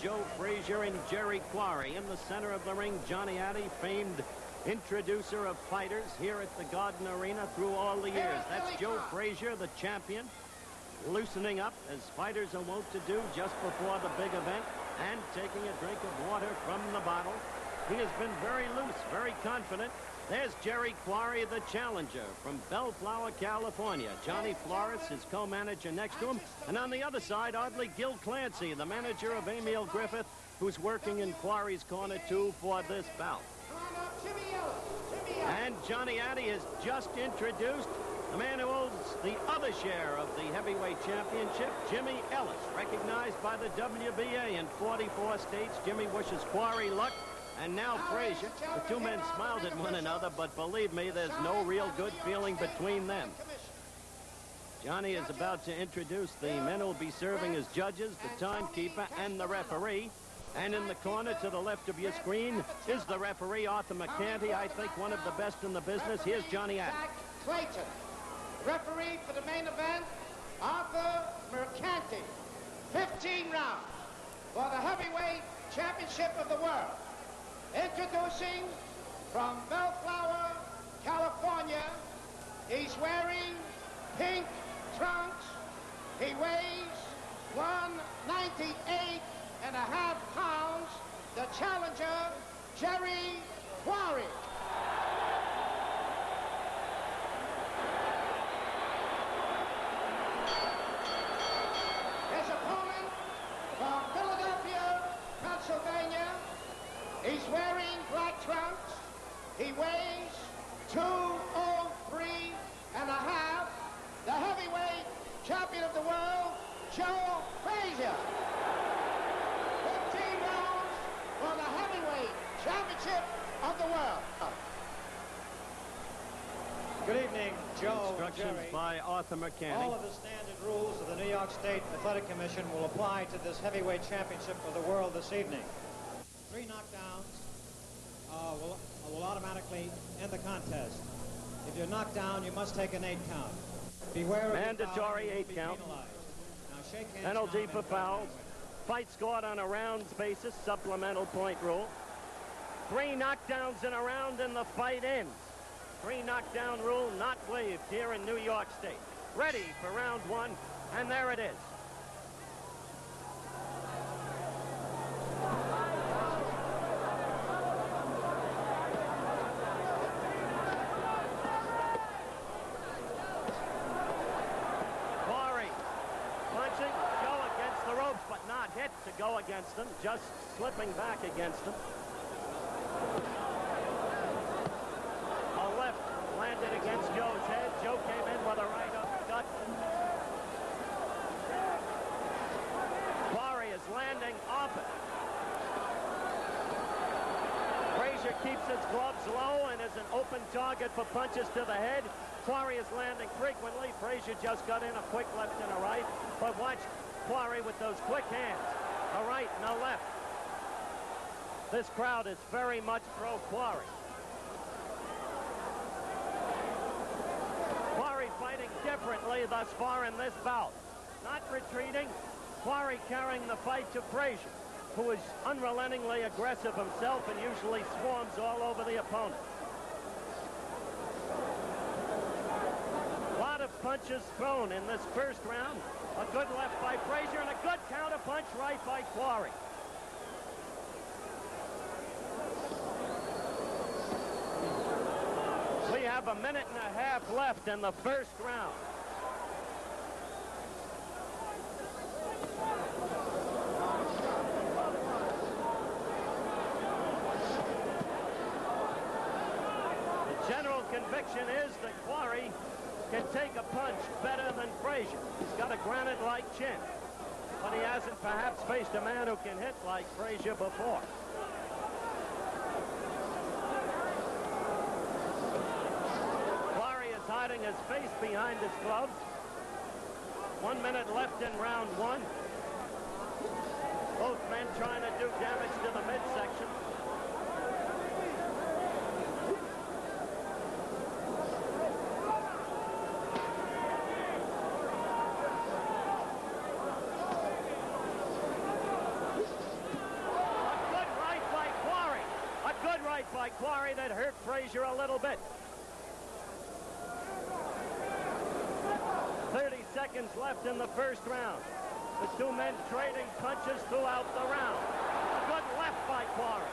Joe Frazier and Jerry Quarry. In the center of the ring, Johnny Addy, famed introducer of fighters here at the Garden Arena through all the years. That's Joe Frazier, the champion, loosening up as fighters are wont to do just before the big event and taking a drink of water from the bottle. He has been very loose, very confident. There's Jerry Quarry, the challenger from Bellflower, California. Johnny Flores, his co-manager next to him. And on the other side, oddly, Gil Clancy, the manager of Emil Griffith, who's working in Quarry's corner, too, for this bout. And Johnny Addy has just introduced the man who holds the other share of the heavyweight championship, Jimmy Ellis, recognized by the WBA in 44 states. Jimmy wishes Quarry luck. And now Frazier. The two men smiled at one another, but believe me, there's no real good feeling between them. Johnny is about to introduce the men who will be serving as judges, the timekeeper, and the referee. And in the corner to the left of your screen is the referee, Arthur McCanty, I think one of the best in the business. Here's Johnny Addy. Clayton. Referee for the main event, Arthur McCanty. 15 rounds for the heavyweight championship of the world. Introducing from Bellflower, California, he's wearing pink trunks. He weighs 198.5 pounds. The challenger, Jerry Quarry. His opponent from Philadelphia, Pennsylvania. He's wearing black trunks. He weighs 203.5. The heavyweight champion of the world, Joe Frazier. 15 rounds for the heavyweight championship of the world. Good evening, Joe. Instructions Jerry. by Arthur McCanty. All of the standard rules of the New York State Athletic Commission will apply to this heavyweight championship of the world this evening. 3 knockdowns will automatically end the contest. If you're knocked down, you must take an 8 count. Beware of mandatory 8 count. Now shake hands. Penalty for fouls. Fight scored on a rounds basis. Supplemental point rule. 3 knockdowns in a round and the fight ends. 3 knockdown rule not waived here in New York State. Ready for round 1, and there it is. To go against them, just slipping back against them. A left landed against Joe's head. Joe came in with a right uppercut. Quarry is landing off it. Frazier keeps his gloves low and is an open target for punches to the head. Quarry is landing frequently. Frazier just got in a quick left and a right. But watch Quarry with those quick hands. A right and a left. This crowd is very much pro Quarry. Quarry fighting differently thus far in this bout. Not retreating. Quarry carrying the fight to Frazier, who is unrelentingly aggressive himself and usually swarms all over the opponent. A lot of punches thrown in this first round. A good left by Frazier and a good counter punch right by Quarry. We have a minute and a half left in the first round. The general conviction is that Quarry can take a punch better than Frazier. He's got a granite-like chin, but he hasn't perhaps faced a man who can hit like Frazier before. Quarry is hiding his face behind his gloves. 1 minute left in round 1. Both men trying to do damage to the midsection. right by Quarry that hurt Frazier a little bit. 30 seconds left in the first round. The two men trading punches throughout the round. A good left by Quarry.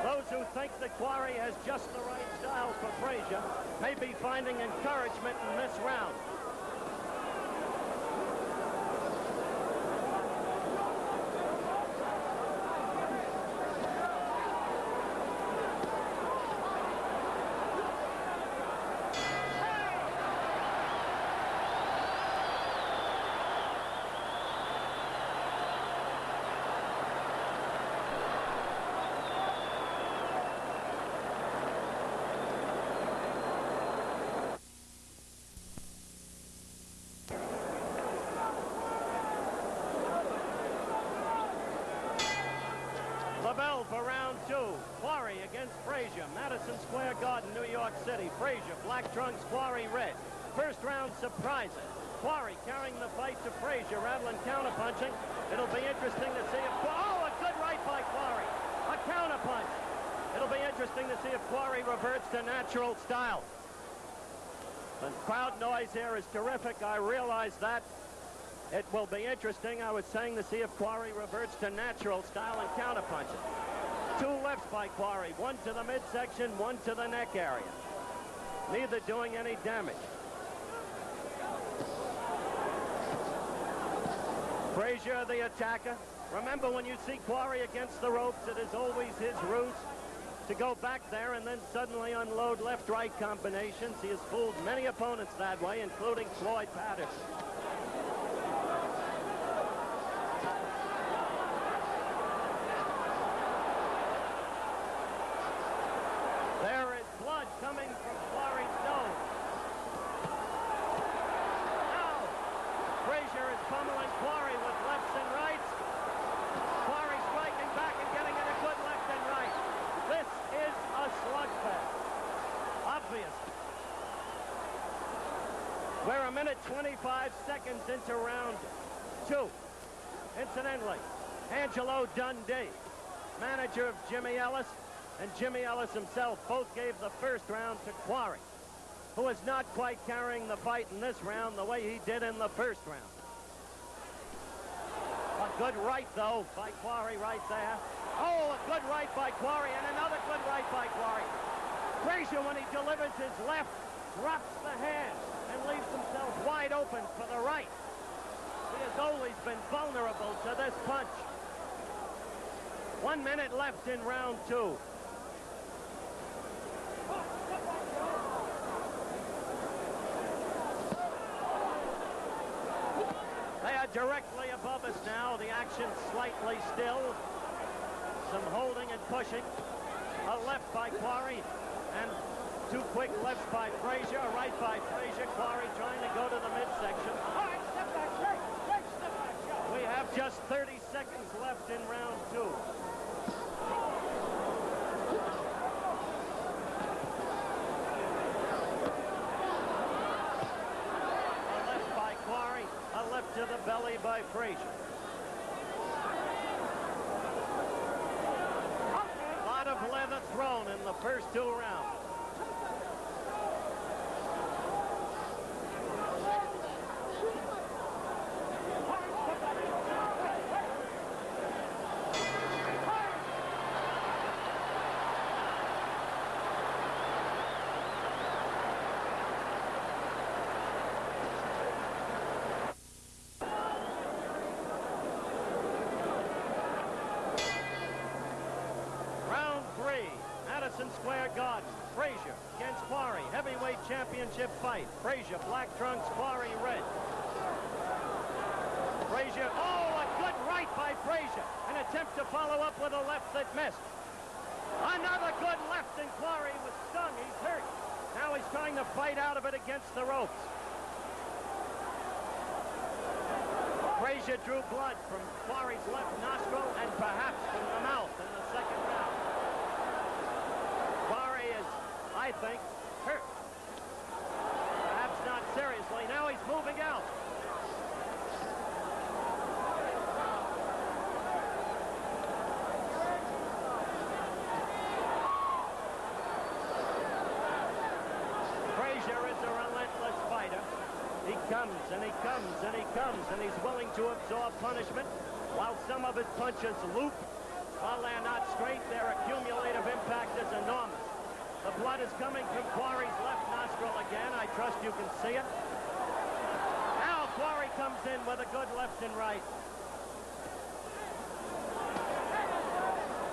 Those who think that Quarry has just the right style for Frazier may be finding encouragement in this round. The bell for round two. Quarry against Frazier. Madison Square Garden, New York City. Frazier, black trunks, Quarry, red. First round surprising. Quarry carrying the fight to Frazier, rattling counterpunching. It'll be interesting to see if... Oh, a good right by Quarry. A counterpunch. It'll be interesting to see if Quarry reverts to natural style. The crowd noise here is terrific. I realize that. It will be interesting, I was saying, to see if Quarry reverts to natural style and counterpunches. Two lefts by Quarry, one to the midsection, one to the neck area. Neither doing any damage. Frazier, the attacker. Remember, when you see Quarry against the ropes, it is always his ruse to go back there and then suddenly unload left-right combinations. He has fooled many opponents that way, including Floyd Patterson. There is blood coming from Quarry's nose. Now, Frazier is pummeling Quarry with lefts and rights. Quarry striking back and getting in a good left and right. This is a slugfest. Obviously. We're a minute 25 seconds into round two. Incidentally, Angelo Dundee, manager of Jimmy Ellis, and Jimmy Ellis himself both gave the first round to Quarry, who is not quite carrying the fight in this round the way he did in the first round. A good right, though, by Quarry right there. Oh, a good right by Quarry, and another good right by Quarry. Frazier, when he delivers his left, drops the hand and leaves himself wide open for the right. He has always been vulnerable to this punch. 1 minute left in round two. They are directly above us now. The action slightly still. Some holding and pushing. A left by Quarry and two quick lefts by Frazier. A right by Frazier. Quarry trying to go to the midsection. All right, step back, Jake, step back, Joe. We have just 30 seconds left in round two. A left to the belly by Frazier. A lot of leather thrown in the first two rounds. Madison Square Garden. Frazier against Quarry. Heavyweight championship fight. Frazier, black trunks, Quarry, red. Frazier, oh, a good right by Frazier. An attempt to follow up with a left that missed. Another good left, and Quarry was stung. He's hurt. Now he's trying to fight out of it against the ropes. Frazier drew blood from Quarry's left nostril and perhaps from the mouth in the second round. Quarry is, I think, hurt. Perhaps not seriously. Now he's moving out. and he's willing to absorb punishment. While some of his punches loop, while they're not straight, their accumulative impact is enormous. The blood is coming from Quarry's left nostril again. I trust you can see it. Now Quarry comes in with a good left and right.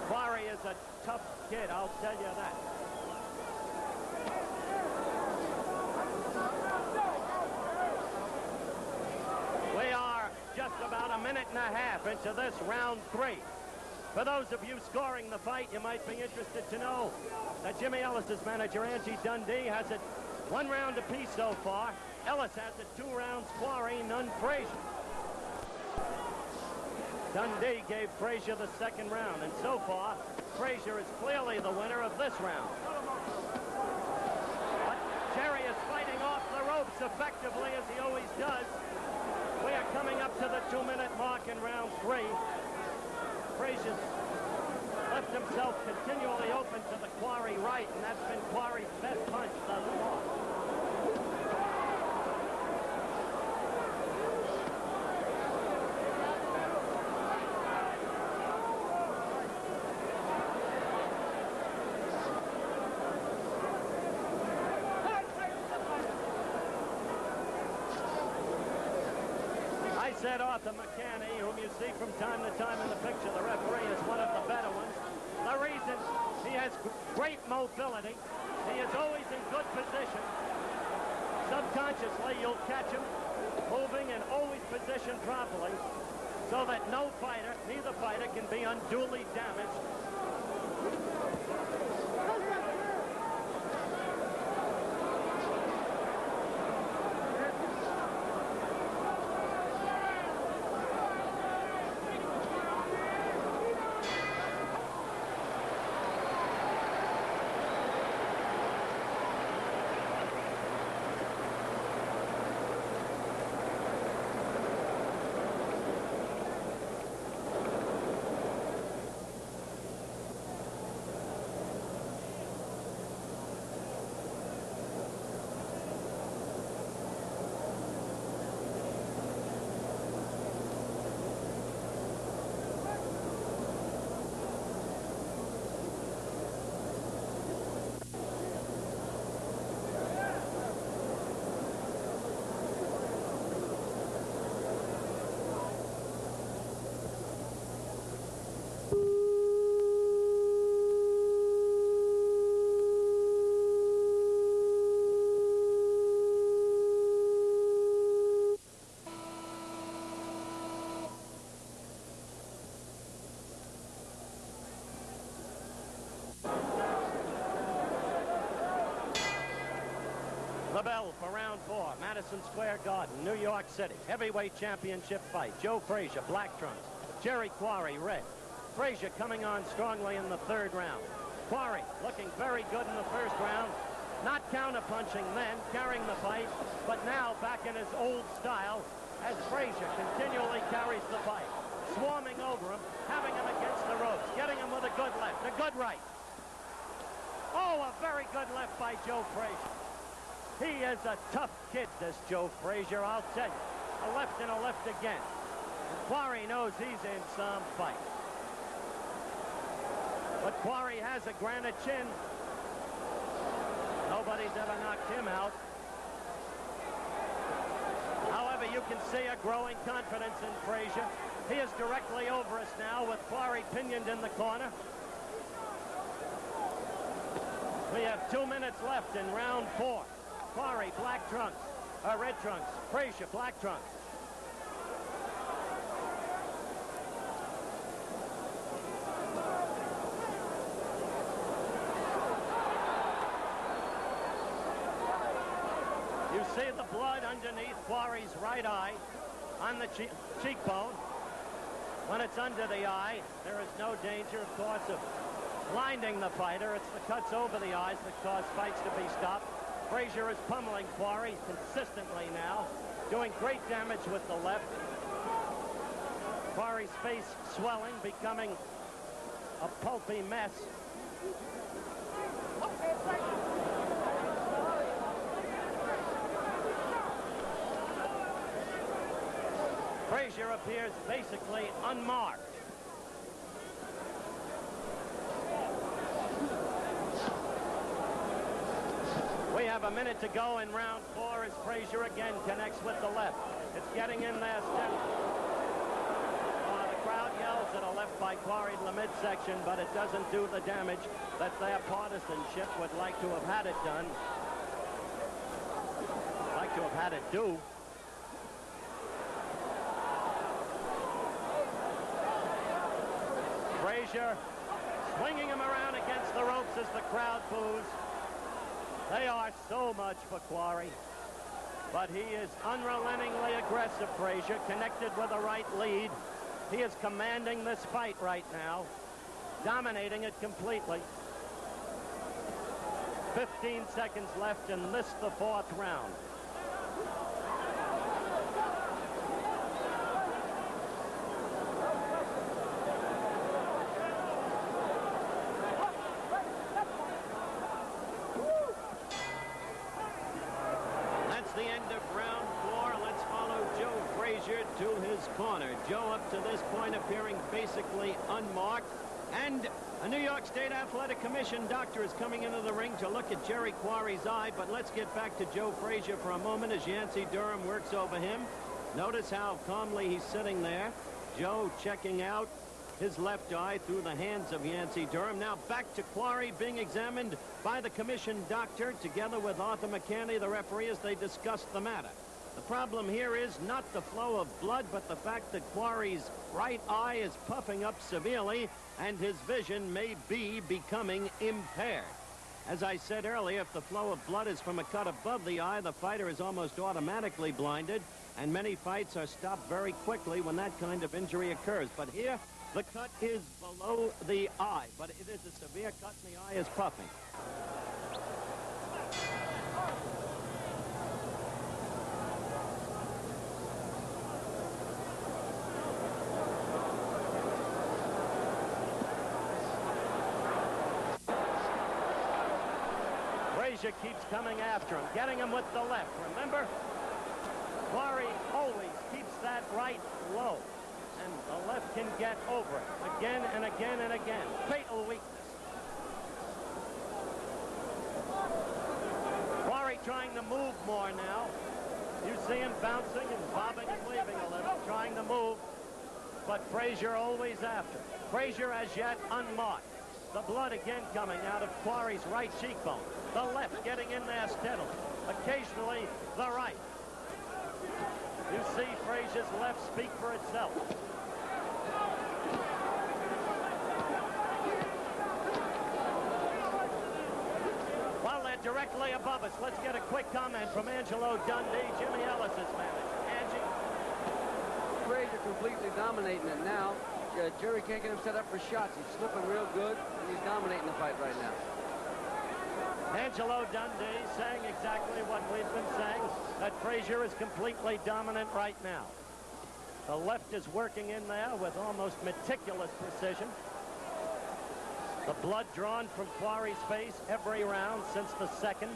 Quarry is a tough kid, I'll tell you that. We are just about a minute and a half into this round 3. For those of you scoring the fight, you might be interested to know that Jimmy Ellis's manager, Angie Dundee, has it 1 round apiece so far. Ellis has it 2 rounds Quarry, none Frazier. Dundee gave Frazier the 2nd round, and so far, Frazier is clearly the winner of this round. But Jerry is fighting off the ropes effectively, as he always does. We are coming up to the 2-minute mark in round 3. Frazier's left himself continually open to the Quarry right, and that's been Quarry's best punch thus far. Said Arthur McCanny, whom you see from time to time in the picture, the referee, is one of the better ones. The reason, he has great mobility. He is always in good position. Subconsciously, you'll catch him moving and always positioned properly so that no fighter, neither fighter, can be unduly damaged. The bell for round 4, Madison Square Garden, New York City. Heavyweight championship fight. Joe Frazier, black trunks. Jerry Quarry, red. Frazier coming on strongly in the 3rd round. Quarry looking very good in the 1st round. Not counterpunching then, carrying the fight, but now back in his old style as Frazier continually carries the fight. Swarming over him, having him against the ropes, getting him with a good left, a good right. Oh, a very good left by Joe Frazier. He is a tough kid, this Joe Frazier, I'll tell you. A left and a left again. And Quarry knows he's in some fight. But Quarry has a granite chin. Nobody's ever knocked him out. However, you can see a growing confidence in Frazier. He is directly over us now with Quarry pinioned in the corner. We have 2 minutes left in round 4. Quarry, black trunks, red trunks. Frazier, black trunks. You see the blood underneath Quarry's right eye on the cheekbone. When it's under the eye, there is no danger, of course, of blinding the fighter. It's the cuts over the eyes that cause fights to be stopped. Frazier is pummeling Quarry consistently now, doing great damage with the left. Quarry's face swelling, becoming a pulpy mess. Frazier appears basically unmarked. We have a minute to go in round 4 as Frazier again connects with the left. It's getting in there still. The crowd yells at a left by Quarry in the midsection, but it doesn't do the damage that their partisanship would like to have had it done. Like to have had it do. Frazier swinging him around against the ropes as the crowd boos. They are so much for Quarry, but he is unrelentingly aggressive, Frazier, connected with a right lead. He is commanding this fight right now, dominating it completely. 15 seconds left in this, the 4th round. The end of round 4. Let's follow Joe Frazier to his corner. Joe up to this point appearing basically unmarked. And a New York State Athletic Commission doctor is coming into the ring to look at Jerry Quarry's eye. But let's get back to Joe Frazier for a moment as Yancey Durham works over him. Notice how calmly he's sitting there. Joe checking out his left eye through the hands of Yancey Durham. Now back to Quarry being examined by the commission doctor together with Arthur McCanny, the referee, as they discuss the matter. The problem here is not the flow of blood, but the fact that Quarry's right eye is puffing up severely and his vision may be becoming impaired. As I said earlier, if the flow of blood is from a cut above the eye, the fighter is almost automatically blinded, and many fights are stopped very quickly when that kind of injury occurs. But here, the cut is below the eye, but it is a severe cut and the eye is puffing. Frazier keeps coming after him, getting him with the left. Remember, Quarry always keeps that right low. And the left can get over it again and again and again. Fatal weakness. Quarry trying to move more now. You see him bouncing and bobbing and weaving a little, trying to move. But Frazier always after. Frazier as yet unmarked. The blood again coming out of Quarry's right cheekbone. The left getting in there steadily. Occasionally the right. You see Frazier's left speak for itself. Well, they're directly above us. Let's get a quick comment from Angelo Dundee, Jimmy Ellis's manager. Angie? Frazier completely dominating it now. Jerry can't get him set up for shots. He's slipping real good, and he's dominating the fight right now. Angelo Dundee saying exactly what we've been saying, that Frazier is completely dominant right now. The left is working in there with almost meticulous precision. The blood drawn from Quarry's face every round since the second.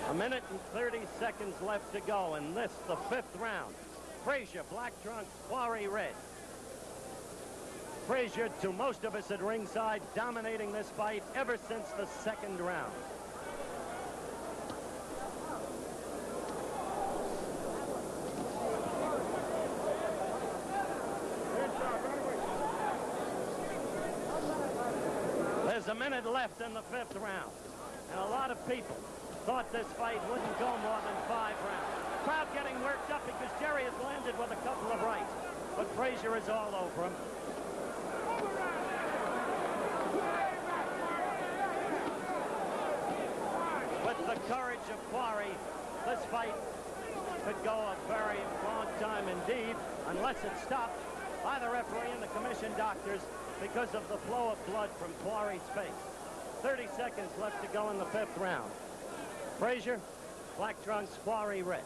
A minute and 30 seconds left to go in this, the 5th round. Frazier, black trunks, Quarry, red. Frazier, to most of us at ringside, dominating this fight ever since the 2nd round. There's a minute left in the 5th round, and a lot of people thought this fight wouldn't go more than 5 rounds. Crowd getting worked up because Jerry has landed with a couple of rights, but Frazier is all over him. With the courage of Quarry, this fight could go a very long time indeed, unless it's stopped by the referee and the commission doctors because of the flow of blood from Quarry's face. 30 seconds left to go in the 5th round. Frazier, black trunks, Quarry, red.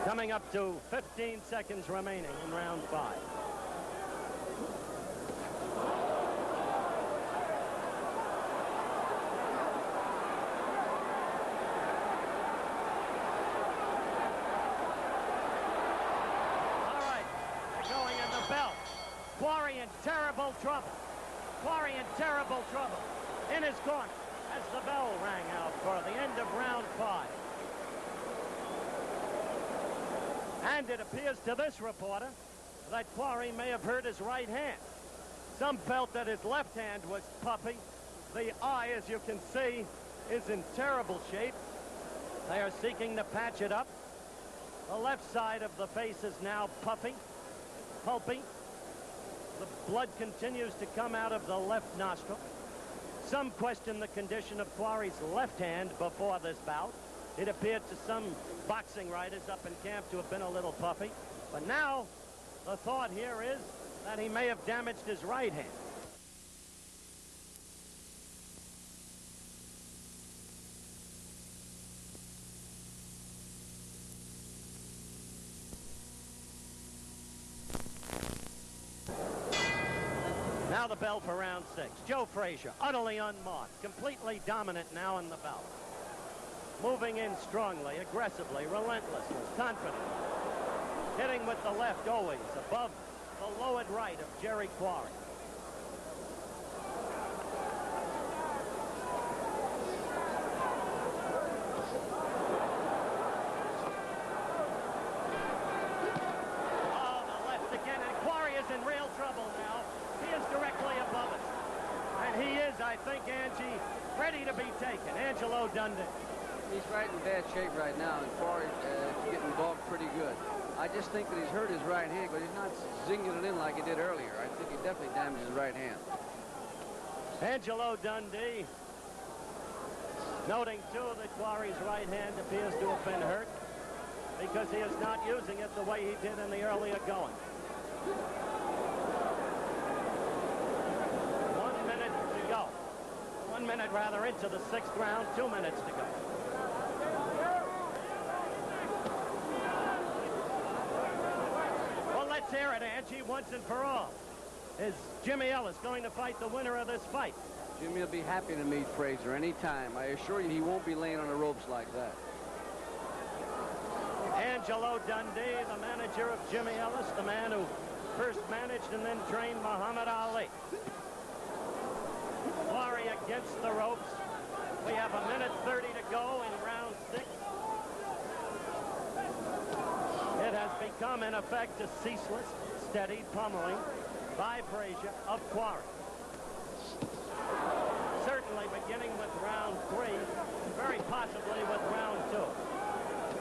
Coming up to 15 seconds remaining in round 5. terrible trouble. Quarry in terrible trouble. In his corner as the bell rang out for the end of round 5. And it appears to this reporter that Quarry may have hurt his right hand. Some felt that his left hand was puffy. The eye, as you can see, is in terrible shape. They are seeking to patch it up. The left side of the face is now puffy, pulpy. The blood continues to come out of the left nostril. Some question the condition of Quarry's left hand before this bout. It appeared to some boxing writers up in camp to have been a little puffy. But now, the thought here is that he may have damaged his right hand. Now the bell for round 6. Joe Frazier, utterly unmarked, completely dominant now in the bout. Moving in strongly, aggressively, relentlessly, confident. Hitting with the left always, above the lowered right of Jerry Quarry. Oh, the left again, and Quarry is in real trouble now. He is directly above us. And he is, I think, Angie, ready to be taken. Angelo Dundee. He's right in bad shape right now, and Quarry's getting dogged pretty good. I just think that he's hurt his right hand, but he's not zinging it in like he did earlier. I think he definitely damaged his right hand. Angelo Dundee noting, too, that Quarry's right hand appears to have been hurt because he is not using it the way he did in the earlier going. 1 minute to go. 1 minute, rather, into the 6th round. 2 minutes to go. Let's hear it, Angie, once and for all. Is Jimmy Ellis going to fight the winner of this fight? Jimmy will be happy to meet Frazier anytime. I assure you he won't be laying on the ropes like that. Angelo Dundee, the manager of Jimmy Ellis, the man who first managed and then trained Muhammad Ali. Quarry against the ropes. We have 1 minute 30 to go in round 6. It has become, in effect, a ceaseless, steady pummeling by Frazier of Quarry. Certainly beginning with round 3, very possibly with round 2.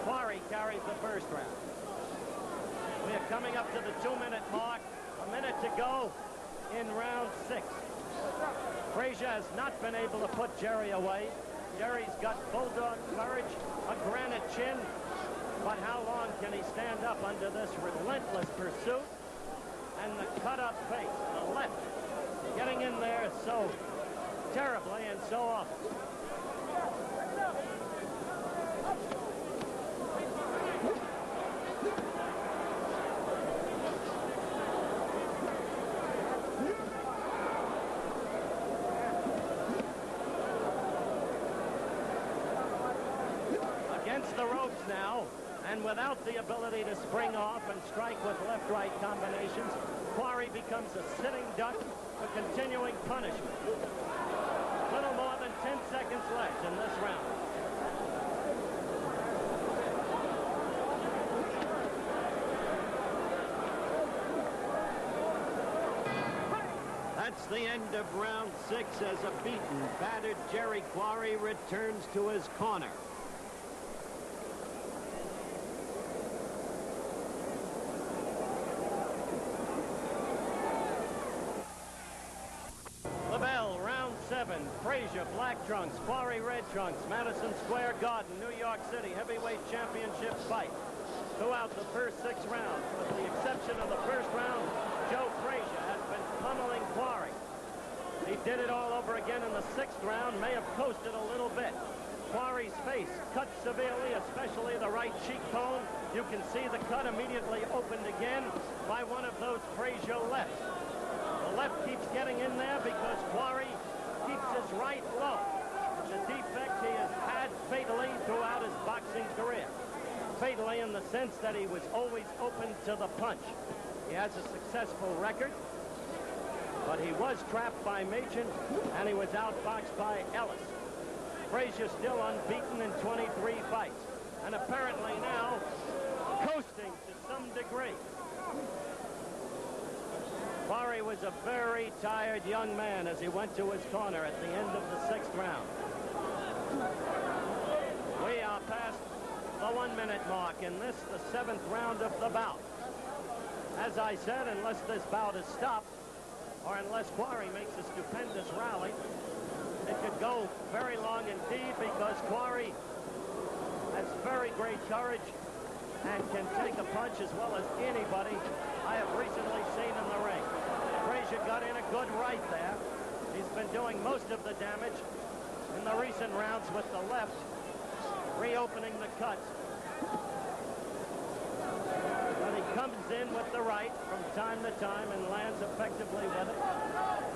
Quarry carries the first round. We are coming up to the 2-minute mark. 1 minute to go in round 6. Frazier has not been able to put Jerry away. Jerry's got bulldog courage, a granite chin. But how long can he stand up under this relentless pursuit? And the cut-up face, the left, getting in there so terribly and so often. Against the ropes now. And without the ability to spring off and strike with left-right combinations, Quarry becomes a sitting duck for continuing punishment. Little more than 10 seconds left in this round. That's the end of round 6 as a beaten, battered Jerry Quarry returns to his corner. Frazier, black trunks, Quarry, red trunks, Madison Square Garden, New York City, heavyweight championship fight. Throughout the first 6 rounds, with the exception of the first round, Joe Frazier has been pummeling Quarry. He did it all over again in the 6th round, may have coasted a little bit. Quarry's face cut severely, especially the right cheekbone. You can see the cut immediately opened again by one of those Frazier lefts. The left keeps getting in there because Quarry keeps his right low. The defect he has had fatally throughout his boxing career. Fatally in the sense that he was always open to the punch. He has a successful record. But he was trapped by Machen, and he was outboxed by Ellis. Frazier still unbeaten in 23 fights, and apparently now coasting to some degree. Quarry was a very tired young man as he went to his corner at the end of the 6th round. We are past the 1-minute mark in this, the 7th round of the bout. As I said, unless this bout is stopped, or unless Quarry makes a stupendous rally, it could go very long indeed, because Quarry has very great courage and can take a punch as well as anybody I have recently seen in the ring. Frazier got in a good right there. He's been doing most of the damage in the recent rounds with the left, reopening the cuts. But he comes in with the right from time to time and lands effectively with it,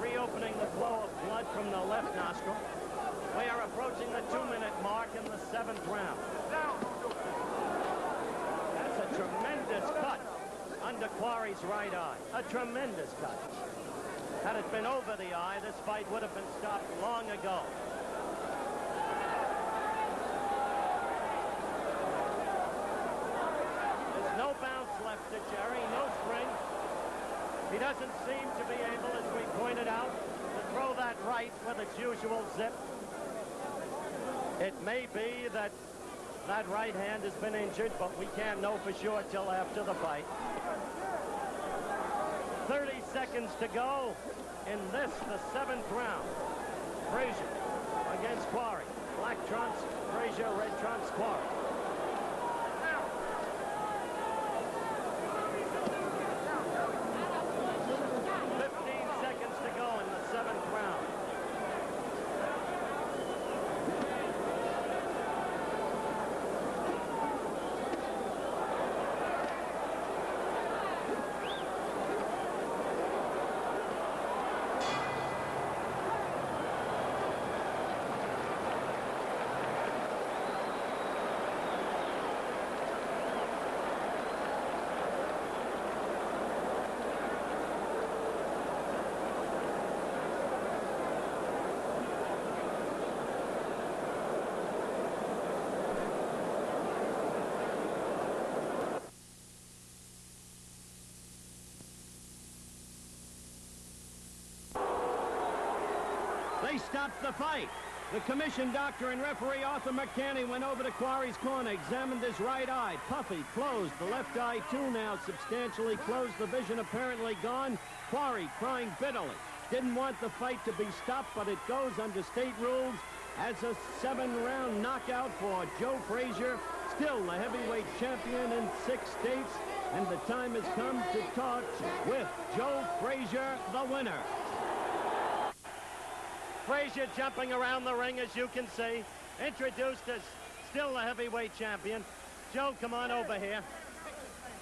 reopening the flow of blood from the left nostril. We are approaching the 2-minute mark in the 7th round. That's a tremendous cut under Quarry's right eye. A tremendous cut. Had it been over the eye, this fight would have been stopped long ago. There's no bounce left to Jerry, no spring. He doesn't seem to be able, as we pointed out, to throw that right with its usual zip. It may be that that right hand has been injured, but we can't know for sure till after the fight. 30 seconds to go in this, the 7th round. Frazier against Quarry. Black trunks, Frazier, red trunks, Quarry. 15 seconds to go in the 7th round. They stopped the fight. The commission doctor and referee Arthur McCanny went over to Quarry's corner, examined his right eye. Puffy, closed. The left eye, too, now substantially closed. The vision apparently gone. Quarry crying bitterly. Didn't want the fight to be stopped, but it goes under state rules as a 7-round knockout for Joe Frazier, still the heavyweight champion in 6 states. And the time has come to talk with Joe Frazier, the winner. Frazier jumping around the ring, as you can see, introduced as still the heavyweight champion. Joe, come on over here.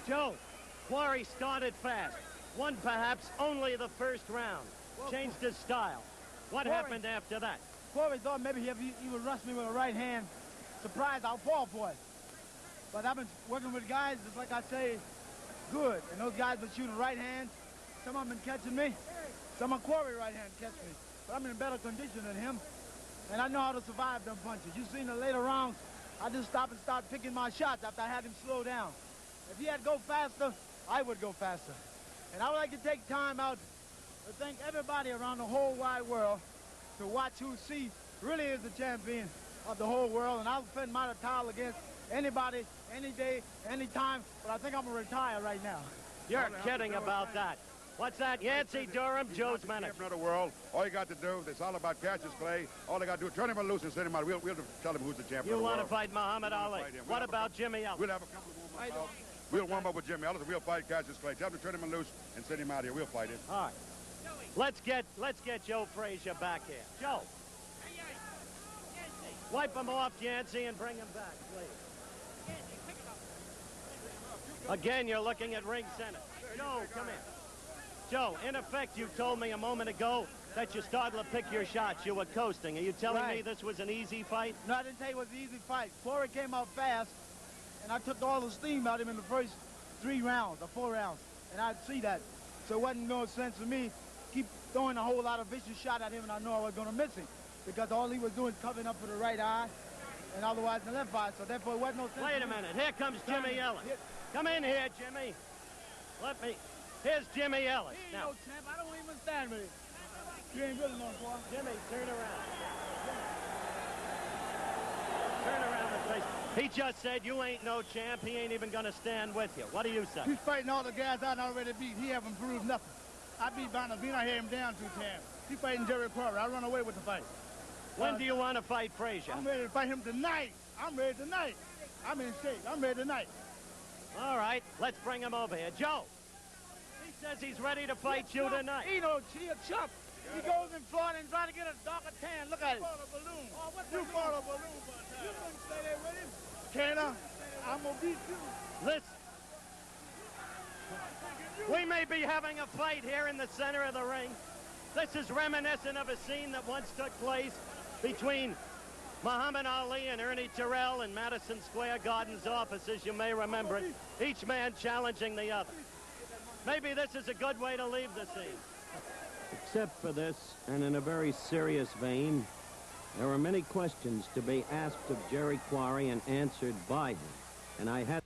Joe, Quarry started fast. Won perhaps only the 1st round. Changed his style. What happened after that? Quarry thought maybe he would rush me with a right hand. Surprised, I'll fall for it. But I've been working with guys, just like I say, good. And those guys been shooting right hands. Some of them been catching me. Some of Quarry right hand catch me. But I'm in better condition than him, and I know how to survive them punches. You seen the later rounds, I just stop and start picking my shots after I had him slow down. If he had to go faster, I would go faster. And I would like to take time out to thank everybody around the whole wide world to watch who really is the champion of the whole world. And I'll defend my title against anybody, any day, any time, but I think I'm going to retire right now. You're kidding about that. What's that? Yancey Durham, Joe's manager. Champion of the world. All you got to do, it's all about Cassius Clay. All they got to do, turn him loose and send him out. We'll tell him who's the champion of the world. You want to fight Muhammad Ali? What about Jimmy Ellis? We'll have a couple of warm-ups out. We'll warm up with Jimmy Ellis and we'll fight Cassius Clay. Tell him to turn him loose and send him out here. We'll fight him. All right. Let's get Joe Frazier back here. Joe. Wipe him off, Yancey, and bring him back, please. Again, you're looking at ring center. Joe, come here. Joe, in effect, you told me a moment ago that you started to pick your shots. You were coasting. Are you telling me this was an easy fight? No, I didn't tell you it was an easy fight. Quarry came out fast, and I took all the steam out of him in the first 3 rounds or 4 rounds, and I'd see that. So it wasn't no sense for me keep throwing a whole lot of vicious shot at him, and I know I was going to miss him because all he was doing is covering up for the right eye and otherwise the left eye. So therefore, it wasn't no sense. Wait a minute. Here comes Jimmy Ellis. Come in here, Jimmy. Here's Jimmy Ellis. He ain't no champ. I don't even stand with him. You ain't good enough, boy. Jimmy, turn around. Turn around and face. He just said you ain't no champ. He ain't even going to stand with you. What do you say? He's fighting all the guys I already beat. He haven't proved nothing. I beat Bonavino. I had him down 2 times. He's fighting Jerry Quarry. I run away with the fight. When do you want to fight Frazier? I'm ready to fight him tonight. I'm ready tonight. I'm in shape. I'm ready tonight. All right, let's bring him over here. Joe, he says he's ready to fight you tonight. He a chump. He goes in Florida and tries to get a darker tan. Look at it. You fought a balloon. You couldn't stay there with him. Can I? I'm going to beat you. Listen, we may be having a fight here in the center of the ring. This is reminiscent of a scene that once took place between Muhammad Ali and Ernie Terrell in Madison Square Garden's offices. You may remember it. Each man challenging the other. Maybe this is a good way to leave the scene. Except for this, and in a very serious vein, there are many questions to be asked of Jerry Quarry and answered by him. And I had